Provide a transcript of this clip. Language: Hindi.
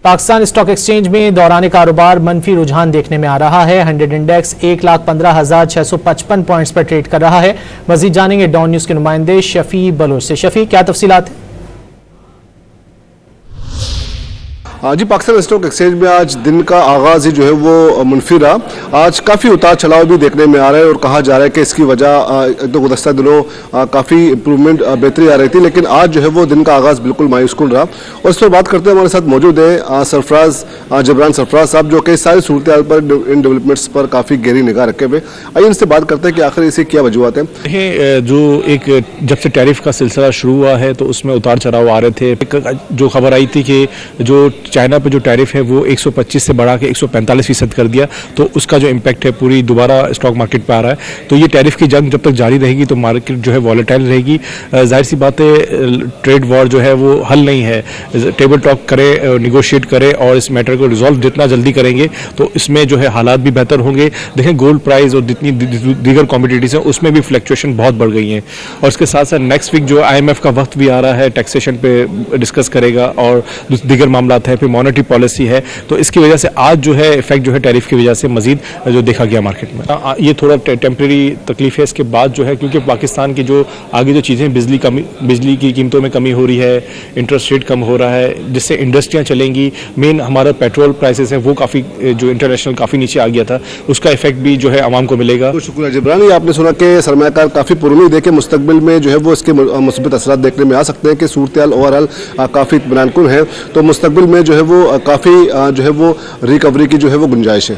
पाकिस्तान स्टॉक एक्सचेंज में दौरान कारोबार मनफी रुझान देखने में आ रहा है। 100 इंडेक्स 1,15,655 पॉइंट्स पर ट्रेड कर रहा है। मजीद जानेंगे डॉन न्यूज के नुमाइंदे शफी बलोच से। शफी, क्या तफसीलात है? जी, पाकिस्तान स्टॉक एक्सचेंज में आज दिन का आगाज ही जो है वो मुनफी रहा। आज काफ़ी उतार चढ़ाव भी देखने में आ रहा है और कहा जा रहा है कि इसकी वजह तो गुज़श्ता दिनों काफ़ी इंप्रूवमेंट बेहतरी आ रही थी, लेकिन आज जो है वो दिन का आगाज़ बिल्कुल मायूसकुन रहा। और इस पर बात करते हैं, हमारे साथ मौजूद है सरफराज जबरान सरफराज साहब, जो कि सारी सूरत हाल पर इन डेवलपमेंट्स पर काफ़ी गहरी निगाह रखे हुए। आइए इनसे बात करते हैं कि आखिर इसे क्या वजूहत है। जो एक जब से टैरिफ का सिलसिला शुरू हुआ है तो उसमें उतार चढ़ाव आ रहे थे। जो खबर आई थी कि जो चाइना पे जो टैरिफ है वो 125 से बढ़ा के 145% कर दिया, तो उसका जो इम्पैक्ट है पूरी दोबारा स्टॉक मार्केट पे आ रहा है। तो ये टैरिफ की जंग जब तक जारी रहेगी तो मार्केट जो है वॉलेटाइल रहेगी। जाहिर सी बात है, ट्रेड वॉर जो है वो हल नहीं है। टेबल टॉक करें, निगोशिएट करें और इस मैटर को रिजॉल्व जितना जल्दी करेंगे तो इसमें जो है हालात भी बेहतर होंगे। देखें, गोल्ड प्राइस और जितनी दीगर कॉमोडिटीज़ हैं उसमें भी फ्लक्चुएशन बहुत बढ़ गई हैं। और इसके साथ साथ नेक्स्ट वीक जो IMF का वक्त भी आ रहा है, टैक्सेशन पे डिस्कस करेगा और दीगर मामला है, फिर मॉनेटरी पॉलिसी है। तो इसकी वजह से आज जो है इफेक्ट जो है टैरिफ की वजह से मजीद जो देखा गया मार्केट में, ये थोड़ा टेम्परेरी तकलीफ है। इसके बाद जो है, क्योंकि पाकिस्तान की जो आगे जो चीज़ें, बिजली की कीमतों में कमी हो रही है, इंटरेस्ट रेट कम हो रहा है, जिससे इंडस्ट्रियाँ चलेंगी। मेन हमारा पेट्रोल प्राइसेस है वो काफ़ी जो इंटरनेशनल काफ़ी नीचे आ गया था, उसका इफेक्ट भी जो है आवाम को मिलेगा। तो शुक्रिया जबरान। ये आपने सुना कि सरमायाकार काफ़ी पुरउम्मीद है कि मुस्तकबिल में जो है वो इसके मुस्बत असरात देखने में आ सकते हैं कि सूरत हाल ओवरऑल काफ़ी इत्मीनानकुन है। तो मुस्तकबिल में जो है वो काफ़ी जो है वो रिकवरी की जो है वो गुंजाइश है।